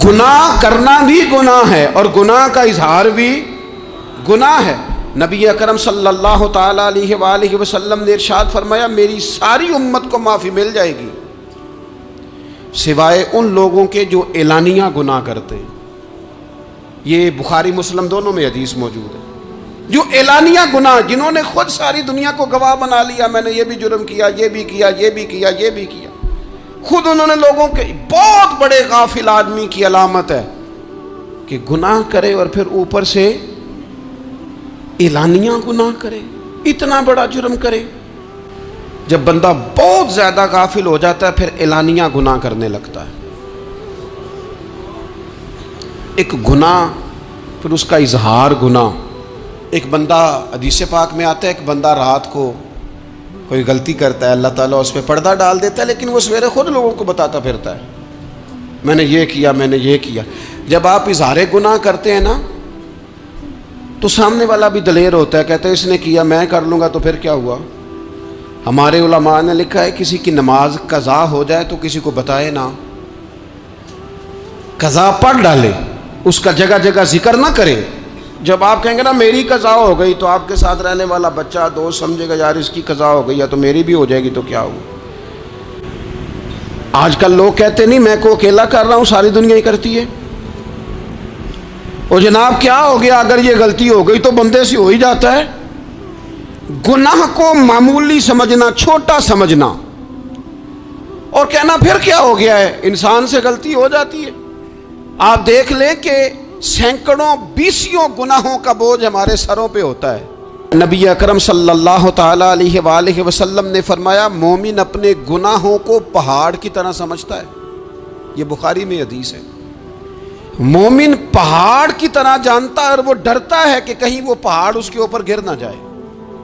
گناہ کرنا بھی گناہ ہے اور گناہ کا اظہار بھی گناہ ہے۔ نبی اکرم صلی اللہ تعالی علیہ وآلہ وسلم نے ارشاد فرمایا میری ساری امت کو معافی مل جائے گی سوائے ان لوگوں کے جو اعلانیہ گناہ کرتے ہیں۔ یہ بخاری مسلم دونوں میں حدیث موجود ہے۔ جو اعلانیہ گناہ، جنہوں نے خود ساری دنیا کو گواہ بنا لیا، میں نے یہ بھی جرم کیا، یہ بھی کیا، یہ بھی کیا، یہ بھی کیا، خود انہوں نے لوگوں کے، بہت بڑے غافل آدمی کی علامت ہے کہ گناہ کرے اور پھر اوپر سے اعلانیہ گناہ کرے، اتنا بڑا جرم کرے۔ جب بندہ بہت زیادہ غافل ہو جاتا ہے پھر اعلانیہ گناہ کرنے لگتا ہے۔ ایک گناہ، پھر اس کا اظہار گناہ۔ ایک بندہ، حدیث پاک میں آتا ہے، ایک بندہ رات کو کوئی غلطی کرتا ہے، اللہ تعالیٰ اس پہ پردہ ڈال دیتا ہے، لیکن وہ سویرے خود لوگوں کو بتاتا پھرتا ہے میں نے یہ کیا، میں نے یہ کیا۔ جب آپ اظہار گناہ کرتے ہیں نا تو سامنے والا بھی دلیر ہوتا ہے، کہتا ہے اس نے کیا، میں کر لوں گا تو پھر کیا ہوا۔ ہمارے علماء نے لکھا ہے کسی کی نماز قضا ہو جائے تو کسی کو بتائے نہ، قضا پڑھ ڈالے، اس کا جگہ جگہ ذکر نہ کرے۔ جب آپ کہیں گے نا میری قضا ہو گئی تو آپ کے ساتھ رہنے والا بچہ دوست سمجھے گا یار اس کی قضا ہو گئی ہے تو میری بھی ہو جائے گی تو کیا ہوا۔ آج کل لوگ کہتے نہیں میں کو اکیلا کر رہا ہوں، ساری دنیا ہی کرتی ہے۔ اور جناب کیا ہو گیا اگر یہ غلطی ہو گئی تو بندے سے ہو ہی جاتا ہے۔ گناہ کو معمولی سمجھنا، چھوٹا سمجھنا اور کہنا پھر کیا ہو گیا ہے، انسان سے غلطی ہو جاتی ہے۔ آپ دیکھ لیں کہ سینکڑوں بیسیوں گناہوں کا بوجھ ہمارے سروں پہ ہوتا ہے۔ نبی اکرم صلی اللہ تعالی علیہ وآلہ وسلم نے فرمایا مومن اپنے گناہوں کو پہاڑ کی طرح سمجھتا ہے۔ یہ بخاری میں حدیث ہے۔ مومن پہاڑ کی طرح جانتا ہے اور وہ ڈرتا ہے کہ کہیں وہ پہاڑ اس کے اوپر گر نہ جائے،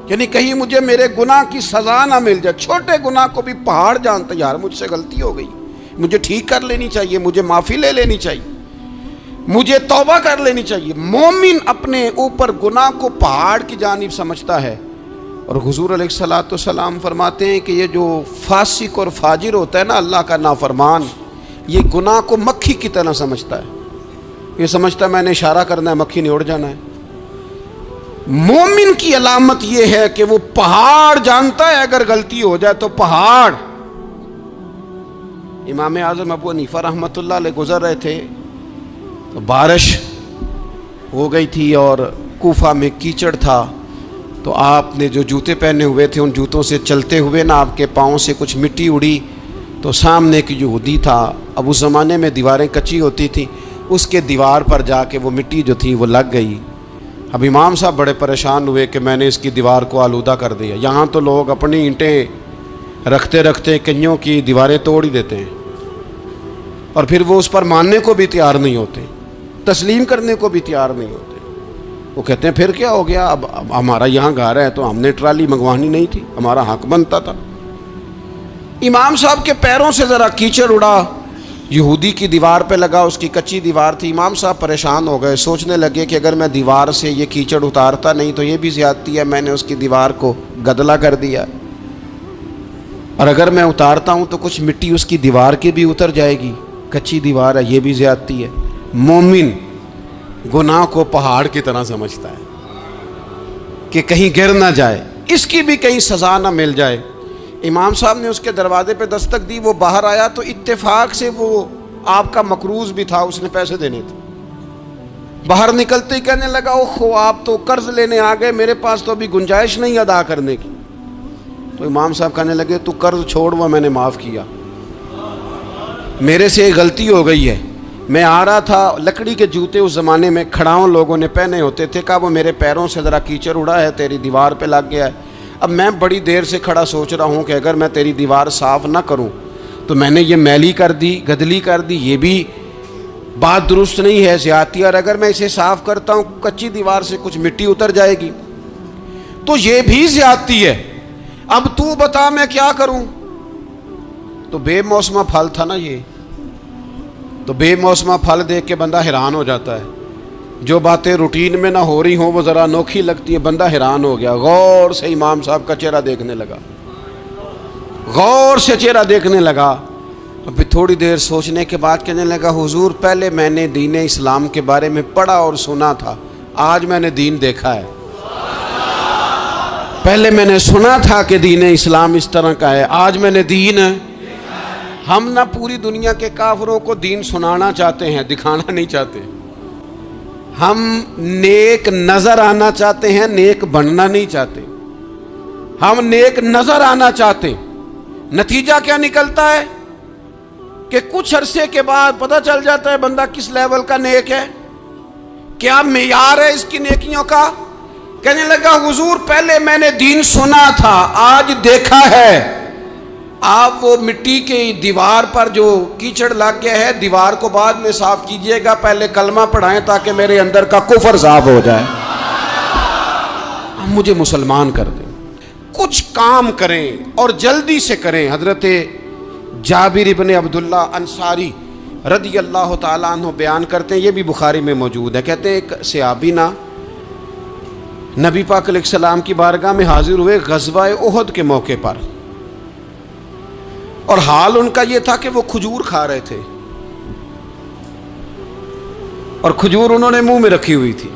یعنی کہیں مجھے میرے گناہ کی سزا نہ مل جائے۔ چھوٹے گناہ کو بھی پہاڑ جانتا ہے، یار مجھ سے غلطی ہو گئی، مجھے ٹھیک کر لینی چاہیے، مجھے معافی لے لینی چاہیے، مجھے توبہ کر لینی چاہیے۔ مومن اپنے اوپر گناہ کو پہاڑ کی جانب سمجھتا ہے۔ اور حضور علیہ الصلوۃ والسلام فرماتے ہیں کہ یہ جو فاسق اور فاجر ہوتا ہے نا، اللہ کا نافرمان، یہ گناہ کو مکھی کی طرح سمجھتا ہے۔ یہ سمجھتا ہے میں نے اشارہ کرنا ہے مکھی نے اڑ جانا ہے۔ مومن کی علامت یہ ہے کہ وہ پہاڑ جانتا ہے، اگر غلطی ہو جائے تو پہاڑ۔ امام اعظم ابو حنیفہ رحمۃ اللہ علیہ گزر رہے تھے تو بارش ہو گئی تھی اور کوفہ میں کیچڑ تھا، تو آپ نے جو جوتے پہنے ہوئے تھے ان جوتوں سے چلتے ہوئے نا آپ کے پاؤں سے کچھ مٹی اڑی، تو سامنے ایک یہودی تھا، اب اس زمانے میں دیواریں کچی ہوتی تھیں، اس کے دیوار پر جا کے وہ مٹی جو تھی وہ لگ گئی۔ اب امام صاحب بڑے پریشان ہوئے کہ میں نے اس کی دیوار کو آلودہ کر دیا۔ یہاں تو لوگ اپنی اینٹیں رکھتے رکھتے کئیوں کی دیواریں توڑ ہی دیتے ہیں، اور پھر وہ اس پر ماننے کو بھی تیار نہیں ہوتے، تسلیم کرنے کو بھی تیار نہیں ہوتے۔ وہ کہتے ہیں پھر کیا ہو گیا، اب ہمارا یہاں گھر ہے تو ہم نے ٹرالی منگوانی نہیں تھی، ہمارا حق بنتا تھا۔ امام صاحب کے پیروں سے ذرا کیچڑ اڑا، یہودی کی دیوار پہ لگا، اس کی کچی دیوار تھی۔ امام صاحب پریشان ہو گئے، سوچنے لگے کہ اگر میں دیوار سے یہ کیچڑ اتارتا نہیں تو یہ بھی زیادتی ہے، میں نے اس کی دیوار کو گدلا کر دیا، اور اگر میں اتارتا ہوں تو کچھ مٹی اس کی دیوار کی بھی اتر جائے گی، کچی دیوار ہے، یہ بھی زیادتی ہے۔ مومن گناہ کو پہاڑ کی طرح سمجھتا ہے کہ کہیں گر نہ جائے، اس کی بھی کہیں سزا نہ مل جائے۔ امام صاحب نے اس کے دروازے پہ دستک دی، وہ باہر آیا تو اتفاق سے وہ آپ کا مقروض بھی تھا، اس نے پیسے دینے تھے۔ باہر نکلتے ہی کہنے لگا اوہ آپ تو قرض لینے آ گئے، میرے پاس تو ابھی گنجائش نہیں ادا کرنے کی۔ تو امام صاحب کہنے لگے تو قرض چھوڑ، وہ میں نے معاف کیا، میرے سے ایک غلطی ہو گئی ہے۔ میں آ رہا تھا، لکڑی کے جوتے اس زمانے میں کھڑاؤں لوگوں نے پہنے ہوتے تھے، کہا وہ میرے پیروں سے ذرا کیچڑ اڑا ہے، تیری دیوار پہ لگ گیا ہے۔ اب میں بڑی دیر سے کھڑا سوچ رہا ہوں کہ اگر میں تیری دیوار صاف نہ کروں تو میں نے یہ میلی کر دی، گدلی کر دی، یہ بھی بات درست نہیں ہے، زیادتی، اور اگر میں اسے صاف کرتا ہوں کچی دیوار سے کچھ مٹی اتر جائے گی تو یہ بھی زیادتی ہے، اب تو بتا میں کیا کروں۔ تو بے موسمہ پھل تھا نا یہ، تو بے موسمہ پھل دیکھ کے بندہ حیران ہو جاتا ہے، جو باتیں روٹین میں نہ ہو رہی ہوں وہ ذرا انوکھی لگتی ہے، بندہ حیران ہو گیا، غور سے امام صاحب کا چہرہ دیکھنے لگا، غور سے چہرہ دیکھنے لگا، ابھی تھوڑی دیر سوچنے کے بعد کہنے لگا حضور پہلے میں نے دین اسلام کے بارے میں پڑھا اور سنا تھا، آج میں نے دین دیکھا ہے۔ پہلے میں نے سنا تھا کہ دین اسلام اس طرح کا ہے، آج میں نے دین ہم نہ پوری دنیا کے کافروں کو دین سنانا چاہتے ہیں، دکھانا نہیں چاہتے۔ ہم نیک نظر آنا چاہتے ہیں، نیک بننا نہیں چاہتے۔ ہم نیک نظر آنا چاہتے، نتیجہ کیا نکلتا ہے کہ کچھ عرصے کے بعد پتہ چل جاتا ہے بندہ کس لیول کا نیک ہے، کیا معیار ہے اس کی نیکیوں کا۔ کہنے لگا حضور پہلے میں نے دین سنا تھا، آج دیکھا ہے۔ آپ وہ مٹی کی دیوار پر جو کیچڑ لگ گیا ہے، دیوار کو بعد میں صاف کیجئے گا، پہلے کلمہ پڑھائیں تاکہ میرے اندر کا کفر صاف ہو جائے، مجھے مسلمان کر دیں۔ کچھ کام کریں اور جلدی سے کریں۔ حضرت جابر ابن عبداللہ انصاری رضی اللہ تعالیٰ عنہ بیان کرتے ہیں، یہ بھی بخاری میں موجود ہے، کہتے ہیں ایک صحابی نا نبی پاک علیہ السلام کی بارگاہ میں حاضر ہوئے غزوہ احد کے موقع پر، اور حال ان کا یہ تھا کہ وہ کھجور کھا رہے تھے، اور کھجور انہوں نے منہ میں رکھی ہوئی تھی۔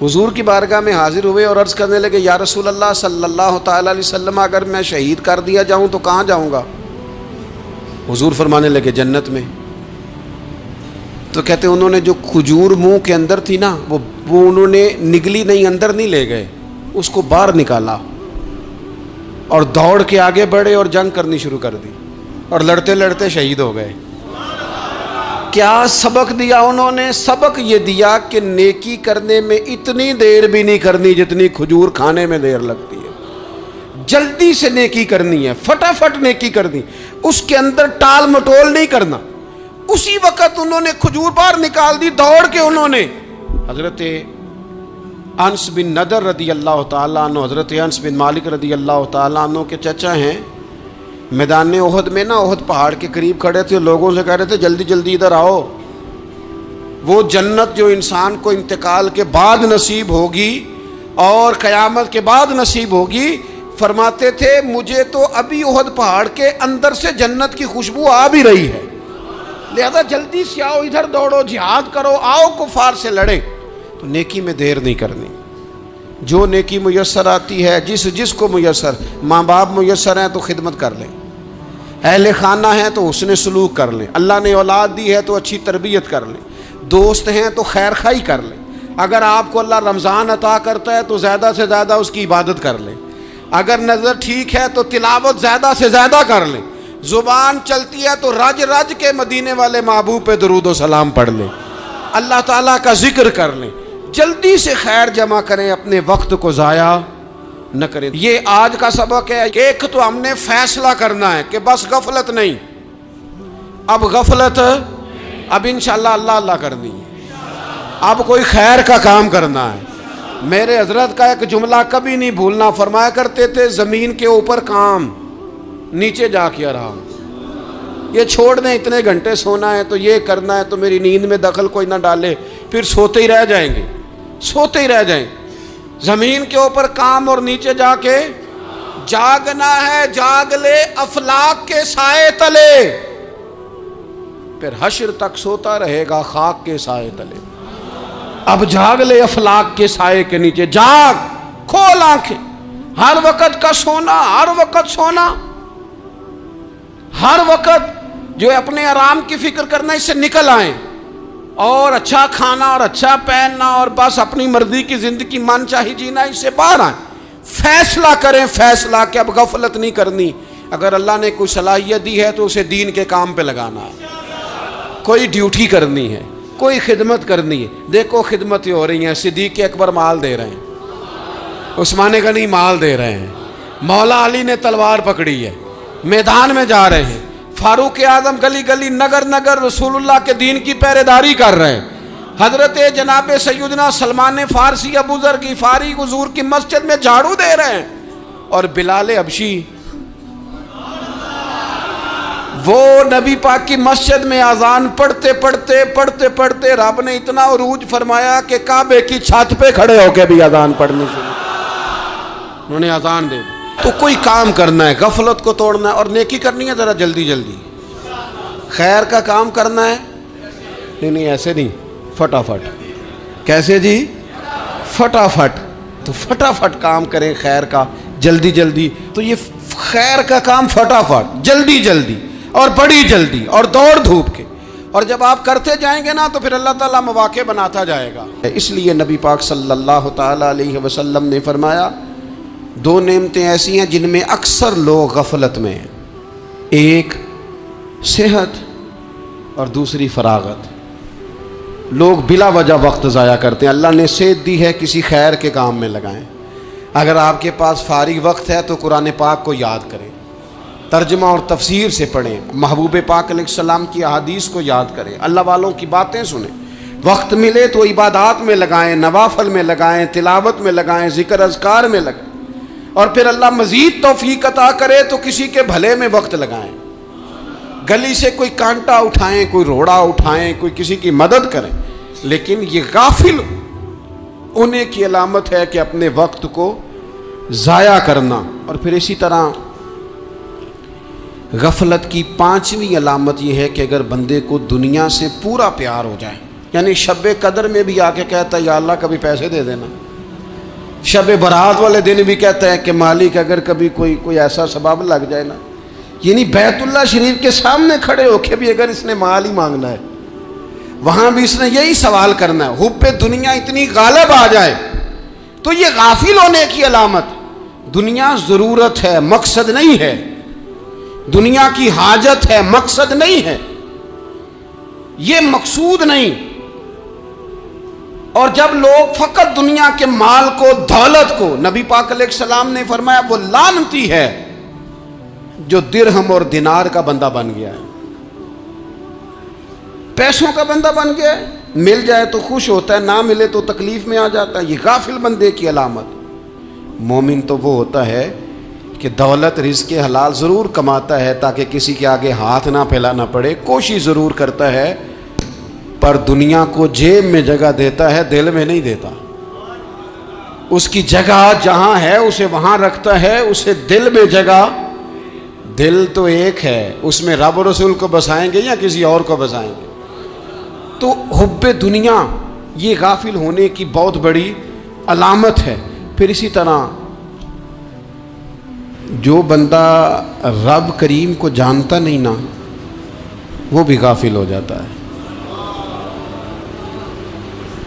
حضور کی بارگاہ میں حاضر ہوئے اور عرض کرنے لگے یا رسول اللہ صلی اللہ تعالیٰ علیہ وسلم اگر میں شہید کر دیا جاؤں تو کہاں جاؤں گا؟ حضور فرمانے لگے جنت میں۔ تو کہتے انہوں نے جو کھجور منہ کے اندر تھی نا وہ انہوں نے نگلی نہیں، اندر نہیں لے گئے، اس کو باہر نکالا اور دوڑ کے آگے بڑھے اور جنگ کرنی شروع کر دی، اور لڑتے لڑتے شہید ہو گئے۔ کیا سبق دیا انہوں نے؟ سبق یہ دیا کہ نیکی کرنے میں اتنی دیر بھی نہیں کرنی جتنی کھجور کھانے میں دیر لگتی ہے۔ جلدی سے نیکی کرنی ہے، فٹافٹ نیکی کرنی، اس کے اندر ٹال مٹول نہیں کرنا۔ اسی وقت انہوں نے کھجور باہر نکال دی، دوڑ کے انہوں نے حضرت انس بن نضر رضی اللہ تعالیٰ عنہ، حضرت انس بن مالک رضی اللہ تعالیٰ عنہ کے چچا ہیں، میدان احد میں نا احد پہاڑ کے قریب کھڑے تھے، لوگوں سے کہہ رہے تھے جلدی جلدی ادھر آؤ، وہ جنت جو انسان کو انتقال کے بعد نصیب ہوگی اور قیامت کے بعد نصیب ہوگی، فرماتے تھے مجھے تو ابھی احد پہاڑ کے اندر سے جنت کی خوشبو آ بھی رہی ہے، لہذا جلدی سے آؤ، ادھر دوڑو، جہاد کرو، آؤ کفار سے لڑیں۔ تو نیکی میں دیر نہیں کرنی، جو نیکی میسر آتی ہے، جس کو میسر، ماں باپ میسر ہیں تو خدمت کر لیں، اہل خانہ ہیں تو حسن سلوک کر لیں، اللہ نے اولاد دی ہے تو اچھی تربیت کر لیں، دوست ہیں تو خیر خواہی کر لیں، اگر آپ کو اللہ رمضان عطا کرتا ہے تو زیادہ سے زیادہ اس کی عبادت کر لیں، اگر نظر ٹھیک ہے تو تلاوت زیادہ سے زیادہ کر لیں، زبان چلتی ہے تو رج رج کے مدینے والے محبوب پہ درود و سلام پڑھ لیں، اللہ تعالیٰ کا ذکر کر لیں، جلدی سے خیر جمع کریں، اپنے وقت کو ضائع نہ کریں۔ یہ آج کا سبق ہے۔ ایک تو ہم نے فیصلہ کرنا ہے کہ بس غفلت نہیں، اب غفلت اب انشاءاللہ اللہ اللہ کرنی ہے، اب کوئی خیر کا کام کرنا ہے۔ میرے حضرت کا ایک جملہ کبھی نہیں بھولنا، فرمایا کرتے تھے زمین کے اوپر کام، نیچے جا کے آرام۔ یہ چھوڑ دیں اتنے گھنٹے سونا ہے تو یہ کرنا ہے تو میری نیند میں دخل کوئی نہ ڈالے، پھر سوتے ہی رہ جائیں گے، سوتے ہی رہ جائیں۔ زمین کے اوپر کام اور نیچے جا کے جاگنا ہے، جاگ لے افلاک کے سائے تلے، پھر حشر تک سوتا رہے گا خاک کے سائے تلے۔ اب جاگ لے افلاک کے سائے کے نیچے، جاگ، کھول آنکھیں، ہر وقت کا سونا، ہر وقت سونا، ہر وقت جو اپنے آرام کی فکر کرنا، اس سے نکل آئیں اور اچھا کھانا اور اچھا پہننا اور بس اپنی مرضی کی زندگی من چاہی جینا، اس سے باہر آئیں۔ فیصلہ کریں، فیصلہ کہ اب غفلت نہیں کرنی، اگر اللہ نے کوئی صلاحیت دی ہے تو اسے دین کے کام پہ لگانا ہے، کوئی ڈیوٹی کرنی ہے، کوئی خدمت کرنی ہے۔ دیکھو خدمتیں ہو رہی ہیں، صدیق اکبر مال دے رہے ہیں، عثمان غنی مال دے رہے ہیں، مولا علی نے تلوار پکڑی ہے، میدان میں جا رہے ہیں، فاروق اعظم گلی گلی نگر نگر رسول اللہ کے دین کی پہرے داری کر رہے ہیں، حضرت جناب سیدنا سلمان فارسی ابو ذر غفاری حضور کی مسجد میں جھاڑو دے رہے ہیں، اور بلال حبشی وہ نبی پاک کی مسجد میں اذان پڑھتے پڑھتے رب نے اتنا عروج فرمایا کہ کعبے کی چھت پہ کھڑے ہو کے بھی اذان پڑھنے شروع، انہوں نے اذان دے دی۔ تو کوئی کام کرنا ہے، غفلت کو توڑنا ہے اور نیکی کرنی ہے ذرا جلدی جلدی۔ خیر کا کام کرنا ہے، نہیں ایسے نہیں، فٹافٹ. کیسے جی؟ فٹافٹ. تو فٹافٹ کام کریں خیر کا، جلدی جلدی. تو یہ خیر کا کام فٹافٹ، جلدی جلدی اور بڑی جلدی اور دوڑ دھوپ کے. اور جب آپ کرتے جائیں گے نا تو پھر اللہ تعالیٰ مواقع بناتا جائے گا. اس لیے نبی پاک صلی اللہ تعالیٰ علیہ وسلم نے فرمایا 2 نعمتیں ایسی ہیں جن میں اکثر لوگ غفلت میں ہیں، ایک صحت اور دوسری فراغت. لوگ بلا وجہ وقت ضائع کرتے ہیں. اللہ نے صحت دی ہے، کسی خیر کے کام میں لگائیں. اگر آپ کے پاس فارغ وقت ہے تو قرآن پاک کو یاد کریں، ترجمہ اور تفسیر سے پڑھیں، محبوب پاک علیہ السلام کی احادیث کو یاد کریں، اللہ والوں کی باتیں سنیں. وقت ملے تو عبادات میں لگائیں، نوافل میں لگائیں، تلاوت میں لگائیں، ذکر اذکار میں لگائیں. اور پھر اللہ مزید توفیق عطا کرے تو کسی کے بھلے میں وقت لگائیں. گلی سے کوئی کانٹا اٹھائیں، کوئی روڑا اٹھائیں، کوئی کسی کی مدد کریں. لیکن یہ غافل ہونے کی علامت ہے کہ اپنے وقت کو ضائع کرنا. اور پھر اسی طرح غفلت کی 5ویں علامت یہ ہے کہ اگر بندے کو دنیا سے پورا پیار ہو جائے، یعنی شب قدر میں بھی آ کے کہتا ہے یا اللہ کبھی پیسے دے دینا، شب برات والے دن بھی کہتا ہے کہ مالک اگر کبھی کوئی ایسا سبب لگ جائے نا، یعنی بیت اللہ شریف کے سامنے کھڑے ہو کے بھی اگر اس نے مال ہی مانگنا ہے وہاں بھی اس نے یہی سوال کرنا ہے، حب دنیا اتنی غالب آ جائے تو یہ غافل ہونے کی علامت. دنیا ضرورت ہے، مقصد نہیں ہے. دنیا کی حاجت ہے، مقصد نہیں ہے، یہ مقصود نہیں. اور جب لوگ فقط دنیا کے مال کو، دولت کو، نبی پاک علیہ السلام نے فرمایا وہ لعنتی ہے جو درہم اور دینار کا بندہ بن گیا ہے، پیسوں کا بندہ بن گیا ہے. مل جائے تو خوش ہوتا ہے، نہ ملے تو تکلیف میں آ جاتا ہے. یہ غافل بندے کی علامت. مومن تو وہ ہوتا ہے کہ دولت رزق حلال ضرور کماتا ہے تاکہ کسی کے آگے ہاتھ نہ پھیلانا پڑے، کوشش ضرور کرتا ہے، پر دنیا کو جیب میں جگہ دیتا ہے، دل میں نہیں دیتا. اس کی جگہ جہاں ہے اسے وہاں رکھتا ہے، اسے دل میں جگہ. دل تو ایک ہے، اس میں رب و رسول کو بسائیں گے یا کسی اور کو بسائیں گے؟ تو حب دنیا یہ غافل ہونے کی بہت بڑی علامت ہے. پھر اسی طرح جو بندہ رب کریم کو جانتا نہیں نا وہ بھی غافل ہو جاتا ہے.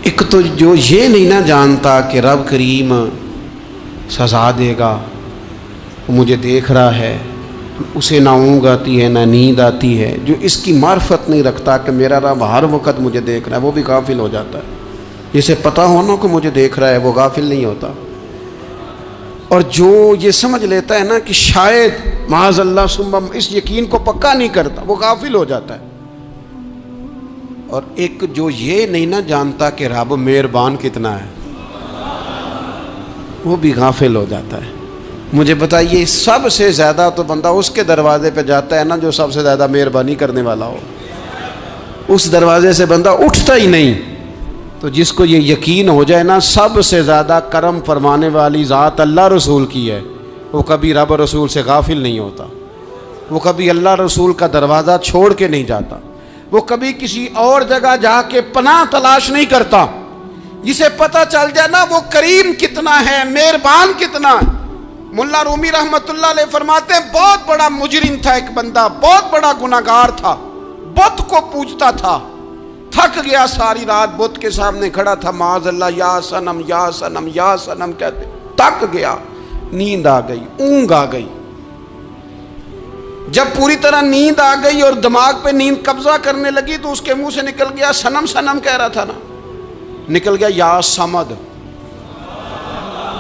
ایک تو جو یہ نہیں نہ جانتا کہ رب کریم سزا دے گا، وہ مجھے دیکھ رہا ہے، اسے نہ اونگ آتی ہے نہ نیند آتی ہے، جو اس کی معرفت نہیں رکھتا کہ میرا رب ہر وقت مجھے دیکھ رہا ہے، وہ بھی غافل ہو جاتا ہے. جسے پتہ ہونا کہ مجھے دیکھ رہا ہے وہ غافل نہیں ہوتا. اور جو یہ سمجھ لیتا ہے نا کہ شاید معاذ اللہ ثم اس یقین کو پکا نہیں کرتا، وہ غافل ہو جاتا ہے. اور ایک جو یہ نہیں نہ جانتا کہ رب مہربان کتنا ہے وہ بھی غافل ہو جاتا ہے. مجھے بتائیے سب سے زیادہ تو بندہ اس کے دروازے پہ جاتا ہے نا جو سب سے زیادہ مہربانی کرنے والا ہو. اس دروازے سے بندہ اٹھتا ہی نہیں. تو جس کو یہ یقین ہو جائے نا سب سے زیادہ کرم فرمانے والی ذات اللہ رسول کی ہے، وہ کبھی رب رسول سے غافل نہیں ہوتا. وہ کبھی اللہ رسول کا دروازہ چھوڑ کے نہیں جاتا. وہ کبھی کسی اور جگہ جا کے پناہ تلاش نہیں کرتا. جسے پتہ چل جائے نا وہ کریم کتنا ہے، مہربان کتنا ہے. ملا رومی رحمت اللہ علیہ فرماتے ہیں بہت بڑا مجرم تھا ایک بندہ، بہت بڑا گناہگار تھا، بت کو پوجتا تھا، تھک گیا، ساری رات بت کے سامنے کھڑا تھا، معاذ اللہ یا صنم یا صنم یا صنم کہتے، تھک گیا، نیند آ گئی، اونگ آ گئی. جب پوری طرح نیند آ گئی اور دماغ پہ نیند قبضہ کرنے لگی تو اس کے منہ سے نکل گیا، صنم صنم کہہ رہا تھا نا، نکل گیا یا صمد،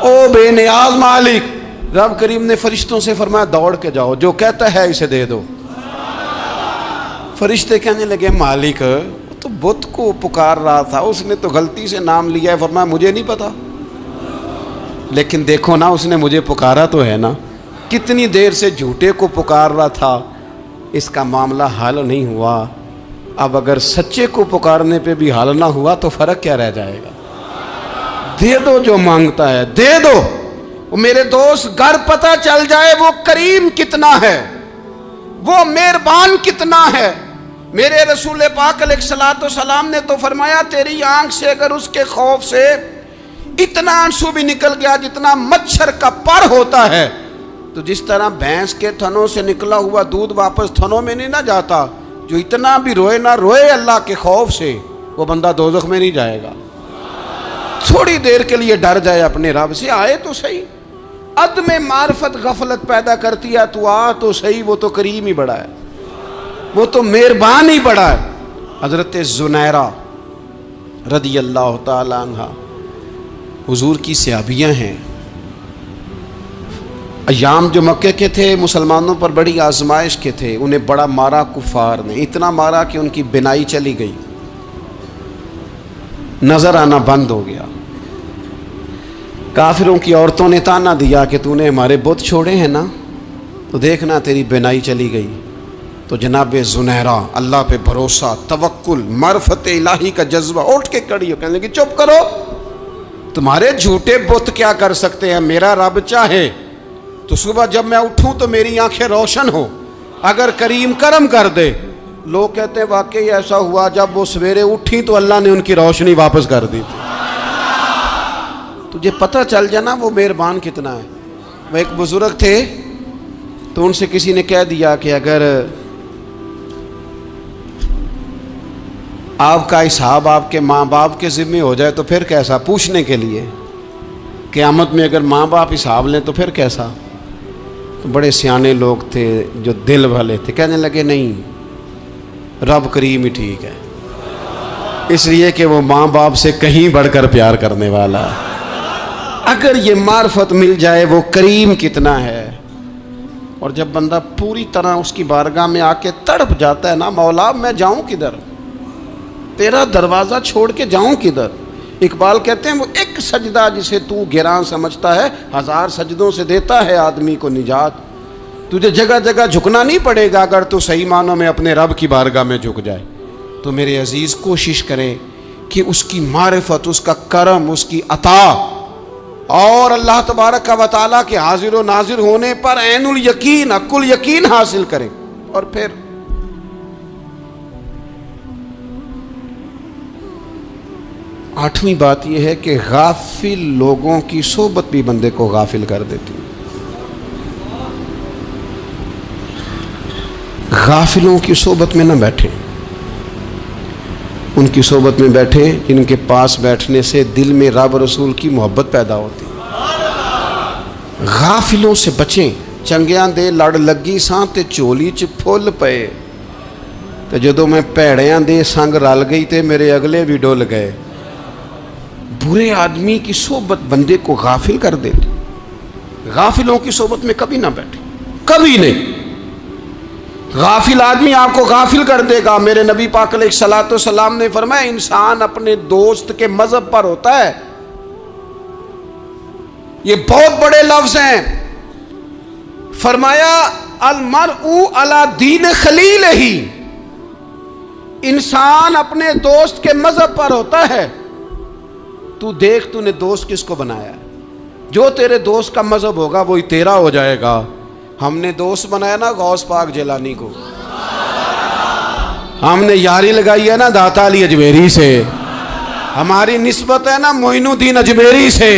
او بے نیاز مالک. رب کریم نے فرشتوں سے فرمایا دوڑ کے جاؤ، جو کہتا ہے اسے دے دو. فرشتے کہنے لگے مالک تو بت کو پکار رہا تھا، اس نے تو غلطی سے نام لیا ہے. فرمایا مجھے نہیں پتا، لیکن دیکھو نا اس نے مجھے پکارا تو ہے نا. کتنی دیر سے جھوٹے کو پکار رہا تھا، اس کا معاملہ حل نہیں ہوا. اب اگر سچے کو پکارنے پہ بھی حل نہ ہوا تو فرق کیا رہ جائے گا؟ دے دو جو مانگتا ہے، دے دو. میرے دوست گر پتہ چل جائے وہ کریم کتنا ہے، وہ مہربان کتنا ہے، میرے رسول پاک علیہ الصلوۃ والسلام نے تو فرمایا تیری آنکھ سے اگر اس کے خوف سے اتنا آنسو بھی نکل گیا جتنا مچھر کا پر ہوتا ہے، تو جس طرح بھینس کے تھنوں سے نکلا ہوا دودھ واپس تھنوں میں نہیں نہ جاتا، جو اتنا بھی روئے نہ روئے اللہ کے خوف سے، وہ بندہ دوزخ میں نہیں جائے گا۔ تھوڑی دیر کے لیے ڈر جائے اپنے رب سے، آئے تو صحیح۔ عدم معرفت غفلت پیدا کرتی ہے، تو آ تو صحیح، وہ تو کریم ہی بڑا ہے، وہ تو مہربان ہی بڑا ہے۔ حضرت زنیرہ رضی اللہ تعالی عنہ حضور کی صحابیاں ہیں۔ ایام جو مکے کے تھے مسلمانوں پر بڑی آزمائش کے تھے، انہیں بڑا مارا کفار نے، اتنا مارا کہ ان کی بینائی چلی گئی، نظر آنا بند ہو گیا۔ کافروں کی عورتوں نے تانا دیا کہ تو نے ہمارے بت چھوڑے ہیں نا، تو دیکھنا تیری بینائی چلی گئی۔ تو جناب زنیرہ اللہ پہ بھروسہ، توکل، معرفت الہی کا جذبہ، اٹھ کے کھڑی ہو، کہنے لگی چپ کرو، تمہارے جھوٹے بت کیا کر سکتے ہیں، میرا رب چاہے تو صبح جب میں اٹھوں تو میری آنکھیں روشن ہو، اگر کریم کرم کر دے۔ لوگ کہتے ہیں واقعی ایسا ہوا، جب وہ سویرے اٹھی تو اللہ نے ان کی روشنی واپس کر دی تھی۔ تجھے پتہ چل جانا وہ مہربان کتنا ہے۔ وہ ایک بزرگ تھے، تو ان سے کسی نے کہہ دیا کہ اگر آپ کا حساب آپ کے ماں باپ کے ذمہ ہو جائے تو پھر کیسا، پوچھنے کے لیے قیامت میں اگر ماں باپ حساب لیں تو پھر کیسا۔ تو بڑے سیانے لوگ تھے جو دل والے تھے، کہنے لگے نہیں، رب کریم ہی ٹھیک ہے، اس لیے کہ وہ ماں باپ سے کہیں بڑھ کر پیار کرنے والا ہے۔ اگر یہ معرفت مل جائے وہ کریم کتنا ہے۔ اور جب بندہ پوری طرح اس کی بارگاہ میں آ کے تڑپ جاتا ہے نا، مولا میں جاؤں کدھر، تیرا دروازہ چھوڑ کے جاؤں کدھر۔ اقبال کہتے ہیں وہ ایک سجدہ جسے تو گراں سمجھتا ہے، 1000 سجدوں سے دیتا ہے آدمی کو نجات۔ تجھے جگہ جگہ جھکنا نہیں پڑے گا اگر تو صحیح معنوں میں اپنے رب کی بارگاہ میں جھک جائے۔ تو میرے عزیز کوشش کریں کہ اس کی معرفت، اس کا کرم، اس کی عطا اور اللہ تبارک و تعالیٰ کے حاضر و ناظر ہونے پر عین الیقین، حق الیقین حاصل کریں۔ اور پھر 8ویں بات یہ ہے کہ غافل لوگوں کی صحبت بھی بندے کو غافل کر دیتی ہے۔ غافلوں کی صحبت میں نہ بیٹھیں، ان کی صحبت میں بیٹھیں جن کے پاس بیٹھنے سے دل میں رب رسول کی محبت پیدا ہوتی ہے۔ غافلوں سے بچیں۔ چنگیاں دے لڑ لگی ساں تے چولی چ پھل پئے، تے جدوں میں پیڑیاں دے سنگ رل گئی تے میرے اگلے بھی ڈول گئے۔ برے آدمی کی صحبت بندے کو غافل کر دیتی۔ غافلوں کی صحبت میں کبھی نہ بیٹھیں، کبھی نہیں۔ غافل آدمی آپ کو غافل کر دے گا۔ میرے نبی پاک علیہ الصلوۃ والسلام نے فرمایا انسان اپنے دوست کے مذہب پر ہوتا ہے۔ یہ بہت بڑے لفظ ہیں۔ فرمایا المرء علی دین خلیلہ، انسان اپنے دوست کے مذہب پر ہوتا ہے۔ تو دیکھ تو نے دوست کس کو بنایا ہے، جو تیرے دوست کا مذہب ہوگا وہی تیرا ہو جائے گا۔ ہم نے دوست بنایا نا غوث پاک جیلانی کو، ہم نے یاری لگائی ہے نا داتا علی اجمیری سے، ہماری نسبت ہے نا معین الدین اجمیری سے،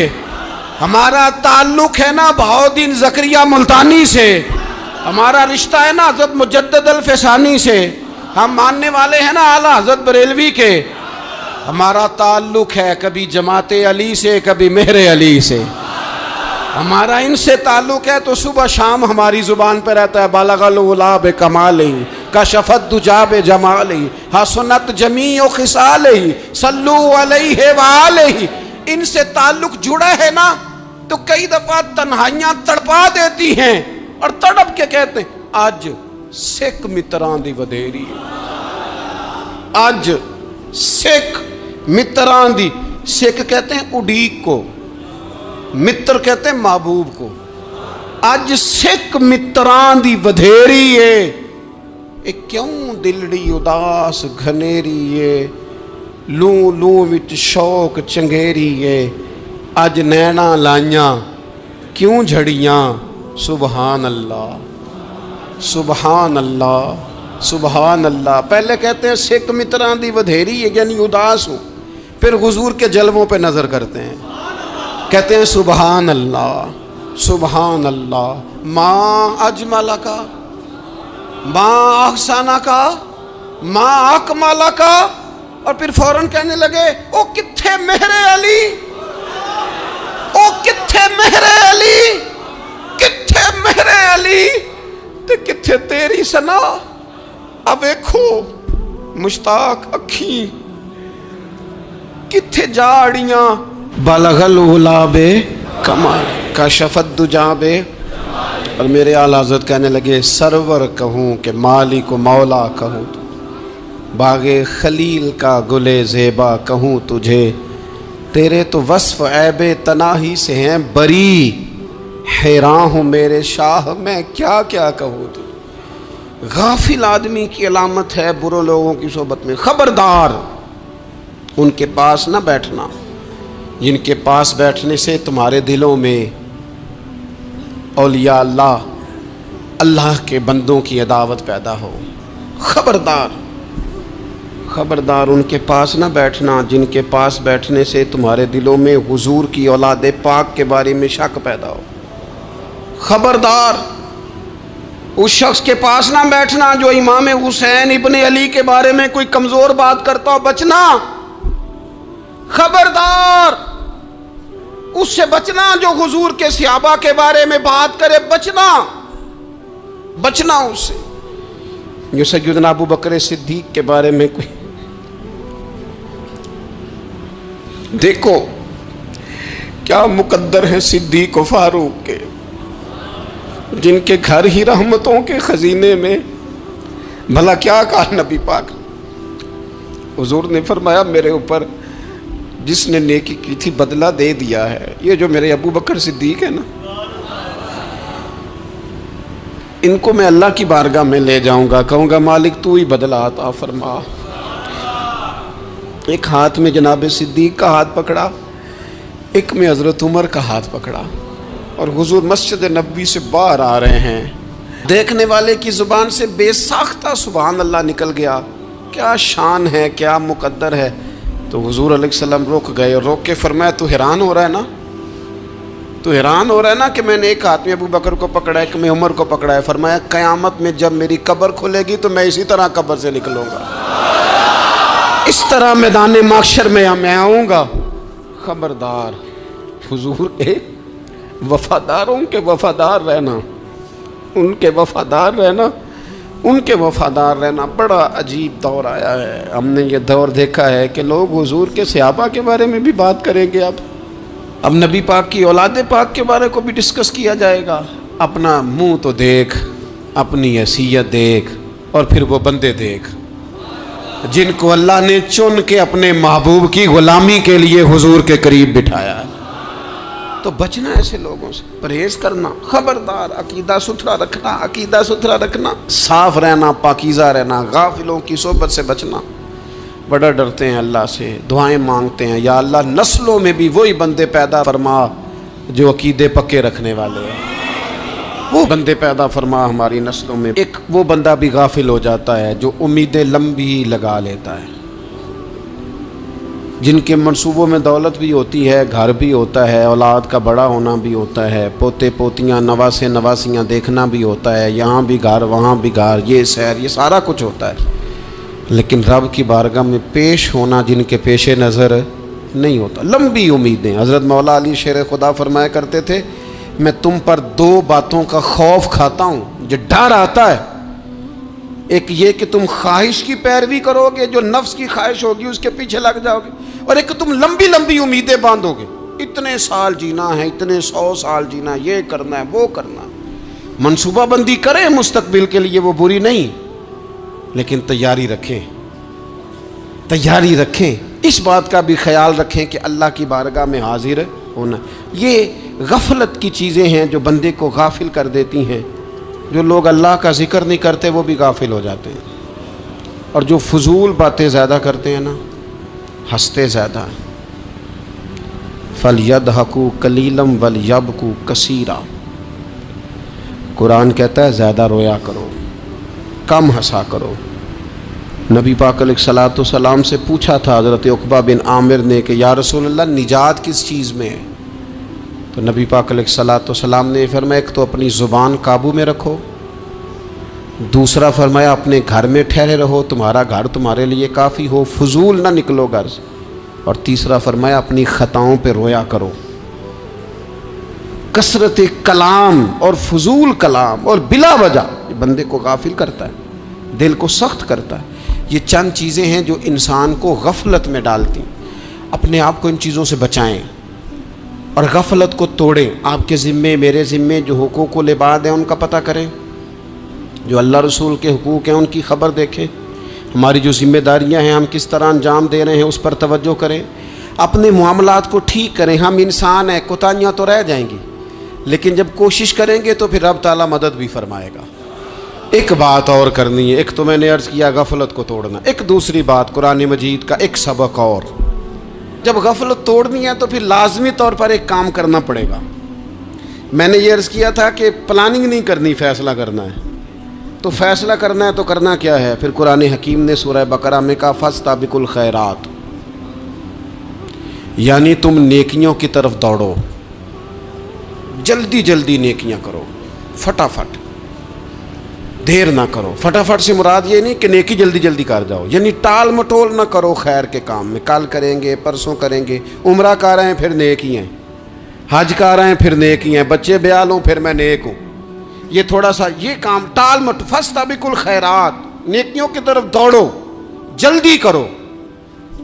ہمارا تعلق ہے نا بہاؤالدین زکریا ملتانی سے، ہمارا رشتہ ہے نا حضرت مجدد الفسانی سے، ہم ماننے والے ہیں نا اعلیٰ حضرت بریلوی کے، ہمارا تعلق ہے کبھی جماعت علی سے کبھی مہر علی سے، ہمارا ان سے تعلق ہے تو صبح شام ہماری زبان پہ رہتا ہے بالغ العلا بکمالہ کشف الدجی بجمالہ حسنت جمیع خصالہ صلو علیہ وآلہ۔ ان سے تعلق جڑا ہے نا تو کئی دفعہ تنہائیاں تڑپا دیتی ہیں اور تڑپ کے کہتے ہیں آج سکھ متران دی ودھیری، آج سکھ متران دی، سکھ کہتے ہیں اڈیق کو، متر کہتے ہیں محبوب کو۔ اج سکھ متران دی ودھیری ہے، اے کیوں دلڑی اداس گھنیری ہے، لوں لوں وچ شوق چنگیری ہے، اج نینا لائیاں کیوں جھڑیاں، سبحان اللہ سبحان اللہ سبحان اللہ. پہلے کہتے ہیں سکھ متراں دی ودھیری ہے یعنی اداس ہوں، پھر حضور کے جلووں پہ نظر کرتے ہیں، کہتے ہیں سبحان اللہ سبحان اللہ، ما اجمل کا ما احسن کا ما اکمل کا، اور پھر فوراً کہنے لگے او کتھے میرے علی، او کتھے میرے علی، کتھے میرے علی تے کتھے تیری سنا. اب دیکھو مشتاق اکھیں کتھے جاڑیاں، بلغ العلا بے کمال کشفت دجا بے. اور میرے اعلیٰ حضرت کہنے لگے سرور کہوں کہ مالک و مولا کہوں، باغ خلیل کا گلے زیبا کہوں تجھے، تیرے تو وصف عیب تناہی سے ہیں بری، حیران ہوں میرے شاہ میں کیا کیا کہوں تجھے. غافل آدمی کی علامت ہے برے لوگوں کی صحبت میں. خبردار ان کے پاس نہ بیٹھنا جن کے پاس بیٹھنے سے تمہارے دلوں میں اولیاء اللہ اللہ کے بندوں کی عداوت پیدا ہو. خبردار خبردار ان کے پاس نہ بیٹھنا جن کے پاس بیٹھنے سے تمہارے دلوں میں حضور کی اولاد پاک کے بارے میں شک پیدا ہو. خبردار اس شخص کے پاس نہ بیٹھنا جو امام حسین ابن علی کے بارے میں کوئی کمزور بات کرتا ہو، بچنا. خبردار اس سے بچنا جو حضور کے صحابہ کے بارے میں بات کرے، بچنا بچنا اس سے. جو سیدنا ابو بکر صدیق کے بارے میں کوئی دیکھو کیا مقدر ہے صدیق و فاروق کے، جن کے گھر ہی رحمتوں کے خزینے میں. بھلا کیا کہا نبی پاک، حضور نے فرمایا میرے اوپر جس نے نیکی کی تھی بدلہ دے دیا ہے. یہ جو میرے ابو بکر صدیق ہے نا، ان کو میں اللہ کی بارگاہ میں لے جاؤں گا، کہوں گا مالک تو ہی بدلہ عطا فرما. ایک ہاتھ میں جناب صدیق کا ہاتھ پکڑا، ایک میں حضرت عمر کا ہاتھ پکڑا، اور حضور مسجد نبوی سے باہر آ رہے ہیں. دیکھنے والے کی زبان سے بے ساختہ سبحان اللہ نکل گیا. کیا شان ہے، کیا مقدر ہے. تو حضور علیہ السلام رک گئے اور روک کے فرمایا تو حیران ہو رہا ہے نا، تو حیران ہو رہا ہے نا کہ میں نے ایک ہاتھ میں ابو بکر کو پکڑا ہے، ایک میں عمر کو پکڑا ہے. فرمایا قیامت میں جب میری قبر کھلے گی تو میں اسی طرح قبر سے نکلوں گا، اس طرح میدان محشر میں میں آؤں گا. خبردار حضور کے وفاداروں کے وفادار رہنا، ان کے وفادار رہنا، ان کے وفادار رہنا. بڑا عجیب دور آیا ہے. ہم نے یہ دور دیکھا ہے کہ لوگ حضور کے صحابہ کے بارے میں بھی بات کریں گے. اب نبی پاک کی اولاد پاک کے بارے کو بھی ڈسکس کیا جائے گا. اپنا منہ تو دیکھ، اپنی حیثیت دیکھ، اور پھر وہ بندے دیکھ جن کو اللہ نے چن کے اپنے محبوب کی غلامی کے لیے حضور کے قریب بٹھایا ہے. تو بچنا ایسے لوگوں سے، پرہیز کرنا. خبردار عقیدہ ستھرا رکھنا، عقیدہ ستھرا رکھنا، صاف رہنا، پاکیزہ رہنا، غافلوں کی صحبت سے بچنا. بڑا ڈرتے ہیں اللہ سے، دعائیں مانگتے ہیں یا اللہ نسلوں میں بھی وہی بندے پیدا فرما جو عقیدے پکے رکھنے والے ہیں. وہ بندے پیدا فرما ہماری نسلوں میں. ایک وہ بندہ بھی غافل ہو جاتا ہے جو امیدیں لمبی لگا لیتا ہے، جن کے منصوبوں میں دولت بھی ہوتی ہے، گھر بھی ہوتا ہے، اولاد کا بڑا ہونا بھی ہوتا ہے، پوتے پوتیاں نواسے نواسیاں دیکھنا بھی ہوتا ہے، یہاں بھی گھر وہاں بھی گھر، یہ سیر، یہ سارا کچھ ہوتا ہے. لیکن رب کی بارگاہ میں پیش ہونا جن کے پیش نظر نہیں ہوتا. لمبی امیدیں. حضرت مولا علی شیر خدا فرمایا کرتے تھے میں تم پر دو باتوں کا خوف کھاتا ہوں، جو ڈر آتا ہے. ایک یہ کہ تم خواہش کی پیروی کرو گے، جو نفس کی خواہش ہوگی اس کے پیچھے لگ جاؤ گے، اور ایک تم لمبی لمبی امیدیں باندھو گے، اتنے سال جینا ہے، اتنے 100 سال جینا ہے، یہ کرنا ہے وہ کرنا ہے. منصوبہ بندی کریں مستقبل کے لیے، وہ بری نہیں، لیکن تیاری رکھیں، تیاری رکھیں. اس بات کا بھی خیال رکھیں کہ اللہ کی بارگاہ میں حاضر ہونا. یہ غفلت کی چیزیں ہیں جو بندے کو غافل کر دیتی ہیں. جو لوگ اللہ کا ذکر نہیں کرتے وہ بھی غافل ہو جاتے ہیں، اور جو فضول باتیں زیادہ کرتے ہیں نا، ہنستے زیادہ ہیں. فَلْيَضْحَكُوا قَلِيلًا وَلْيَبْكُوا كَثِيرًا. قرآن کہتا ہے زیادہ رویا کرو، کم ہنسا کرو۔ نبی پاک علیہ الصلوۃ والسلام سے پوچھا تھا حضرت عقبہ بن عامر نے کہ یا رسول اللہ نجات کس چیز میں ہے؟ تو نبی پاک علیہ الصلوۃ والسلام نے فرمایا ایک تو اپنی زبان قابو میں رکھو، دوسرا فرمایا اپنے گھر میں ٹھہرے رہو، تمہارا گھر تمہارے لیے کافی ہو، فضول نہ نکلو گھر سے، اور تیسرا فرمایا اپنی خطاؤں پہ رویا کرو۔ کثرت کلام اور فضول کلام اور بلا وجہ یہ بندے کو غافل کرتا ہے، دل کو سخت کرتا ہے۔ یہ چند چیزیں ہیں جو انسان کو غفلت میں ڈالتی ہیں۔ اپنے آپ کو ان چیزوں سے بچائیں اور غفلت کو توڑیں۔ آپ کے ذمے میرے ذمے جو حقوق العباد ہیں ان کا پتہ کریں، جو اللہ رسول کے حقوق ہیں ان کی خبر دیکھیں، ہماری جو ذمہ داریاں ہیں ہم کس طرح انجام دے رہے ہیں اس پر توجہ کریں، اپنے معاملات کو ٹھیک کریں۔ ہم انسان ہیں، کوتاہیاں تو رہ جائیں گی، لیکن جب کوشش کریں گے تو پھر رب تعالیٰ مدد بھی فرمائے گا۔ ایک بات اور کرنی ہے، ایک تو میں نے عرض کیا غفلت کو توڑنا، ایک دوسری بات قرآن مجید کا ایک سبق اور، جب غفلت توڑنی ہے تو پھر لازمی طور پر ایک کام کرنا پڑے گا۔ میں نے یہ عرض کیا تھا کہ پلاننگ نہیں کرنی، فیصلہ کرنا ہے۔ تو فیصلہ کرنا ہے تو کرنا کیا ہے؟ پھر قرآن حکیم نے سورہ بقرہ میں کہا فاستبقوا الخیرات، یعنی تم نیکیوں کی طرف دوڑو، جلدی جلدی نیکیاں کرو، فٹافٹ، دیر نہ کرو۔ فٹافٹ سے مراد یہ نہیں کہ نیکی جلدی جلدی کر جاؤ، یعنی ٹال مٹول نہ کرو خیر کے کام میں، کل کریں گے، پرسوں کریں گے، عمرہ کر رہے ہیں پھر نیکی ہیں، حج کر رہے ہیں پھر نیکی ہیں، بچے بیال ہوں پھر میں نیک ہوں، یہ تھوڑا سا یہ کام ٹال مٹ، فاستبقوا الخیرات، نیکیوں کی طرف دوڑو، جلدی کرو،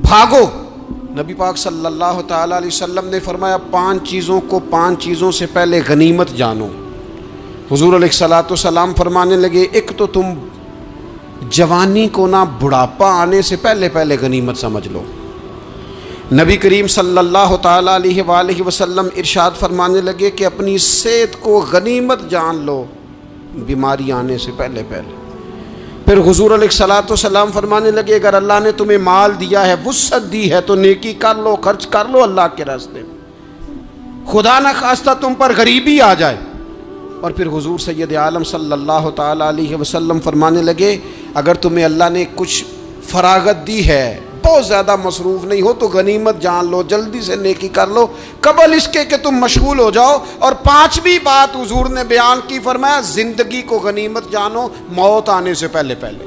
بھاگو۔ نبی پاک صلی اللہ تعالیٰ علیہ وسلم نے فرمایا 5 چیزوں کو 5 چیزوں سے پہلے غنیمت جانو۔ حضور علیہ الصلوۃ والسلام فرمانے لگے ایک تو تم جوانی کو نہ بڑھاپا آنے سے پہلے پہلے غنیمت سمجھ لو۔ نبی کریم صلی اللہ تعالیٰ علیہ وآلہ وسلم ارشاد فرمانے لگے کہ اپنی صحت کو غنیمت جان لو بیماری آنے سے پہلے پہلے۔ پھر حضور علیہ الصلوۃ والسلام فرمانے لگے اگر اللہ نے تمہیں مال دیا ہے، وسعت دی ہے، تو نیکی کر لو، خرچ کر لو اللہ کے راستے میں، خدا نہ خواستہ تم پر غریبی آ جائے۔ اور پھر حضور سید عالم صلی اللہ تعالیٰ علیہ وسلم فرمانے لگے اگر تمہیں اللہ نے کچھ فراغت دی ہے، بہت زیادہ مصروف نہیں ہو، تو غنیمت جان لو، جلدی سے نیکی کر لو قبل اس کے کہ تم مشغول ہو جاؤ۔ اور 5ویں بات حضور نے بیان کی، فرمایا زندگی کو غنیمت جانو موت آنے سے پہلے پہلے،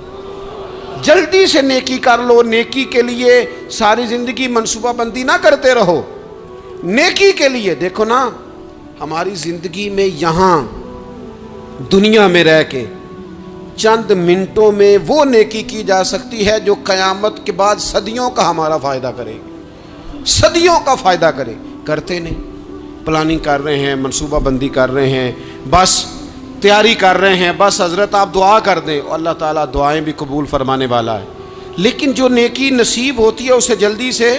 جلدی سے نیکی کر لو۔ نیکی کے لیے ساری زندگی منصوبہ بندی نہ کرتے رہو، نیکی کے لیے دیکھو نا، ہماری زندگی میں یہاں دنیا میں رہ کے چند منٹوں میں وہ نیکی کی جا سکتی ہے جو قیامت کے بعد صدیوں کا ہمارا فائدہ کرے گی، صدیوں کا فائدہ کرے۔ کرتے نہیں، پلاننگ کر رہے ہیں، منصوبہ بندی کر رہے ہیں، بس تیاری کر رہے ہیں، بس حضرت آپ دعا کر دیں، اللہ تعالیٰ دعائیں بھی قبول فرمانے والا ہے، لیکن جو نیکی نصیب ہوتی ہے اسے جلدی سے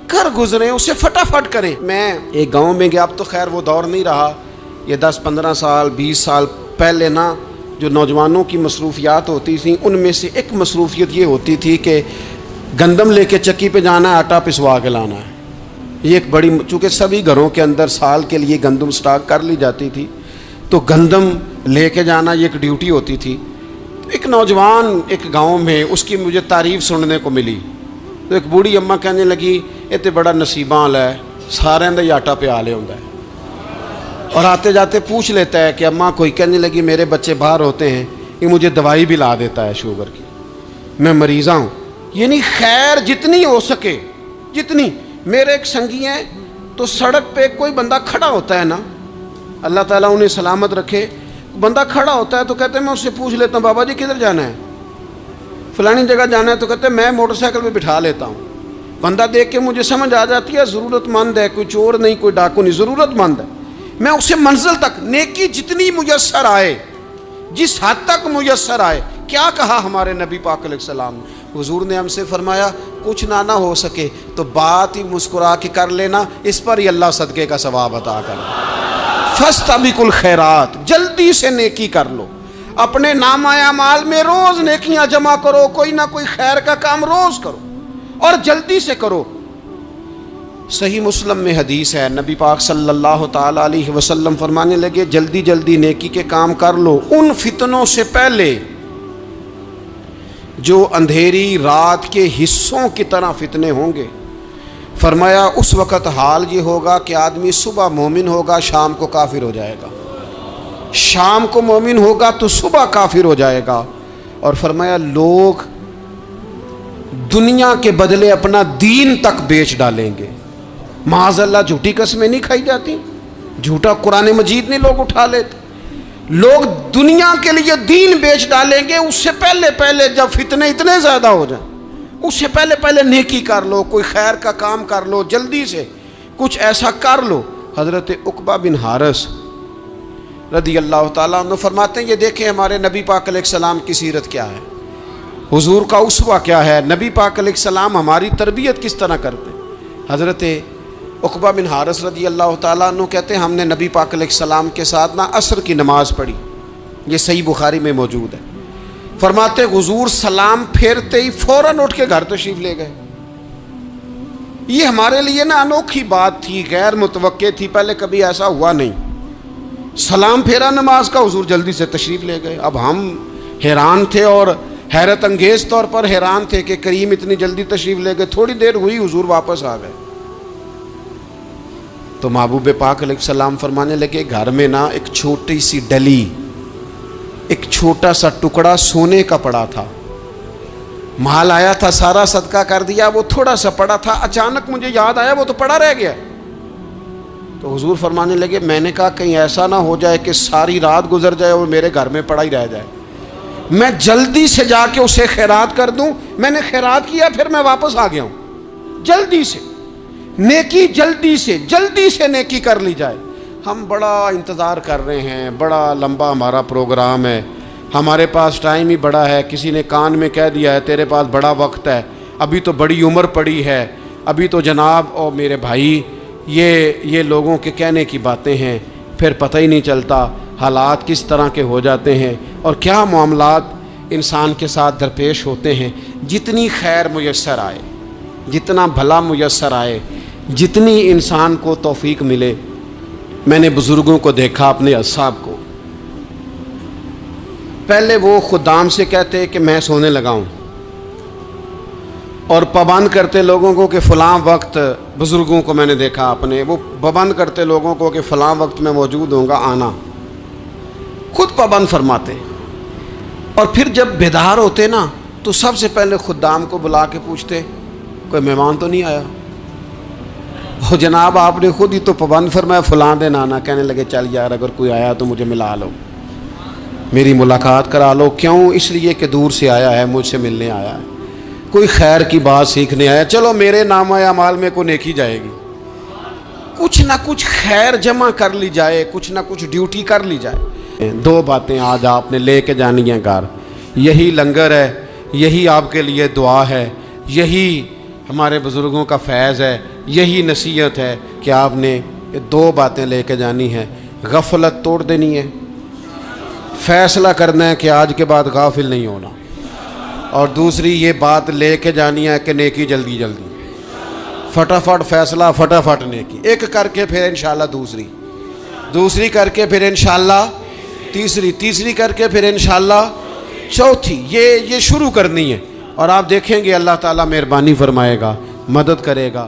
کر گزریں، اسے فٹافٹ کریں۔ میں ایک گاؤں میں گیا، اب تو خیر وہ دور نہیں رہا، یہ 10-15 سال 20 سال پہلے نا جو نوجوانوں کی مصروفیات ہوتی تھیں ان میں سے ایک مصروفیت یہ ہوتی تھی کہ گندم لے کے چکی پہ جانا ہے، آٹا پسوا کے لانا ہے۔ یہ ایک بڑی، چونکہ سبھی گھروں کے اندر سال کے لیے گندم سٹاک کر لی جاتی تھی، تو گندم لے کے جانا یہ ایک ڈیوٹی ہوتی تھی۔ ایک نوجوان ایک گاؤں میں، اس کی مجھے تعریف سننے کو ملی، تو ایک بوڑھی اماں کہنے لگی یہ تو بڑا نصیباں والا ہے، سارے اندر آٹا پیا لے ہوتا ہے، اور آتے جاتے پوچھ لیتا ہے کہ اماں کوئی، کہنے لگی میرے بچے باہر ہوتے ہیں، یہ مجھے دوائی بھی لا دیتا ہے شوگر کی، میں مریضہ ہوں۔ یعنی خیر جتنی ہو سکے، جتنی۔ میرے ایک سنگی ہیں تو سڑک پہ کوئی بندہ کھڑا ہوتا ہے نا، اللہ تعالیٰ انہیں سلامت رکھے، بندہ کھڑا ہوتا ہے تو کہتے ہیں میں اس سے پوچھ لیتا ہوں بابا جی کدھر جانا ہے، فلانی جگہ جانا ہے، تو کہتے ہیں میں موٹر سائیکل پہ بٹھا لیتا ہوں۔ بندہ دیکھ کے مجھے سمجھ آ جاتی ہے ضرورت مند ہے، کوئی چور نہیں، کوئی ڈاکو نہیں، ضرورت مند ہے۔ میں اسے منزل تک، نیکی جتنی میسر آئے، جس حد تک میسر آئے۔ کیا کہا ہمارے نبی پاک علیہ السلام نے؟ حضور نے ہم سے فرمایا کچھ نہ ہو سکے تو بات ہی مسکرا کے کر لینا، اس پر ہی اللہ صدقے کا ثواب عطا کر۔ فاستبقوا الخیرات، جلدی سے نیکی کر لو، اپنے نامہ اعمال میں روز نیکیاں جمع کرو، کوئی نہ کوئی خیر کا کام روز کرو اور جلدی سے کرو۔ صحیح مسلم میں حدیث ہے، نبی پاک صلی اللہ تعالیٰ علیہ وسلم فرمانے لگے جلدی جلدی نیکی کے کام کر لو، ان فتنوں سے پہلے جو اندھیری رات کے حصوں کی طرح فتنے ہوں گے۔ فرمایا اس وقت حال یہ ہوگا کہ آدمی صبح مومن ہوگا، شام کو کافر ہو جائے گا، شام کو مومن ہوگا تو صبح کافر ہو جائے گا۔ اور فرمایا لوگ دنیا کے بدلے اپنا دین تک بیچ ڈالیں گے۔ معاذ اللہ جھوٹی قسمیں نہیں کھائی جاتی، جھوٹا قرآن مجید نہیں لوگ اٹھا لیتے۔ لوگ دنیا کے لیے دین بیچ ڈالیں گے، اس سے پہلے جب فتنے اتنے زیادہ ہو جائیں، اس سے پہلے نیکی کر لو، کوئی خیر کا کام کر لو، جلدی سے کچھ ایسا کر لو۔ حضرت عقبہ بن حارث رضی اللہ تعالیٰ عنہ فرماتے ہیں یہ دیکھیں ہمارے نبی پاک علیہ السلام کی سیرت کیا ہے، حضور کا اسوہ کیا ہے، نبی پاک علیہ السلام ہماری تربیت کس طرح کرتے ہیں۔ حضرت عقبہ بن حارث رضی اللہ تعالیٰ عنہ کہتے ہیں ہم نے نبی پاک علیہ السلام کے ساتھ عصر کی نماز پڑھی، یہ صحیح بخاری میں موجود ہے۔ فرماتے حضور سلام پھیرتے ہی فوراً اٹھ کے گھر تشریف لے گئے۔ یہ ہمارے لیے انوکھی بات تھی، غیر متوقع تھی، پہلے کبھی ایسا ہوا نہیں۔ سلام پھیرا نماز کا، حضور جلدی سے تشریف لے گئے۔ اب ہم حیران تھے اور حیرت انگیز طور پر حیران تھے کہ کریم اتنی جلدی تشریف لے گئے۔ تھوڑی دیر ہوئی حضور واپس آ گئے تو محبوب پاک علیہ السلام فرمانے لگے گھر میں ایک چھوٹی سی ڈلی، ایک چھوٹا سا ٹکڑا سونے کا پڑا تھا، مال آیا تھا سارا صدقہ کر دیا، وہ تھوڑا سا پڑا تھا، اچانک مجھے یاد آیا وہ تو پڑا رہ گیا۔ تو حضور فرمانے لگے میں نے کہا کہیں ایسا نہ ہو جائے کہ ساری رات گزر جائے اور میرے گھر میں پڑا ہی رہ جائے، میں جلدی سے جا کے اسے خیرات کر دوں۔ میں نے خیرات کیا پھر میں واپس آ گیا ہوں، جلدی سے نیکی، جلدی سے نیکی کر لی جائے۔ ہم بڑا انتظار کر رہے ہیں، بڑا لمبا ہمارا پروگرام ہے، ہمارے پاس ٹائم ہی بڑا ہے، کسی نے کان میں کہہ دیا ہے تیرے پاس بڑا وقت ہے، ابھی تو بڑی عمر پڑی ہے، ابھی تو جناب اور میرے بھائی یہ لوگوں کے کہنے کی باتیں ہیں، پھر پتہ ہی نہیں چلتا حالات کس طرح کے ہو جاتے ہیں اور کیا معاملات انسان کے ساتھ درپیش ہوتے ہیں۔ جتنی خیر میسر آئے، جتنا بھلا میسر آئے، جتنی انسان کو توفیق ملے۔ میں نے بزرگوں کو دیکھا، اپنے اصحاب کو، پہلے وہ خدام سے کہتے کہ میں سونے لگا ہوں اور پابند کرتے لوگوں کو کہ فلاں وقت، بزرگوں کو میں نے دیکھا اپنے، وہ پابند کرتے لوگوں کو کہ فلاں وقت میں موجود ہوں گا، آنا، خود پابند فرماتے۔ اور پھر جب بیدار ہوتے تو سب سے پہلے خدام کو بلا کے پوچھتے کوئی مہمان تو نہیں آیا؟ وہ جناب آپ نے خود ہی تو پابند فرمایا فلاں دن آنا۔ کہنے لگے چل یار اگر کوئی آیا تو مجھے ملا لو، میری ملاقات کرا لو۔ کیوں؟ اس لیے کہ دور سے آیا ہے، مجھ سے ملنے آیا ہے، کوئی خیر کی بات سیکھنے آیا، چلو میرے نامہ اعمال میں کو نیکی جائے گی، کچھ نہ کچھ خیر جمع کر لی جائے، کچھ نہ کچھ ڈیوٹی کر لی جائے۔ دو باتیں آج آپ نے لے کے جانی ہیں گھر، یہی لنگر ہے، یہی آپ کے لیے دعا ہے، یہی ہمارے بزرگوں کا فیض ہے، یہی نصیحت ہے کہ آپ نے یہ دو باتیں لے کے جانی ہیں۔ غفلت توڑ دینی ہے، فیصلہ کرنا ہے کہ آج کے بعد غافل نہیں ہونا، اور دوسری یہ بات لے کے جانی ہے کہ نیکی جلدی جلدی، فٹافٹ فیصلہ، فٹافٹ نیکی، ایک کر کے پھر انشاءاللہ دوسری کر کے پھر انشاءاللہ تیسری کر کے پھر انشاءاللہ چوتھی، یہ شروع کرنی ہے، اور آپ دیکھیں گے اللہ تعالیٰ مہربانی فرمائے گا، مدد کرے گا۔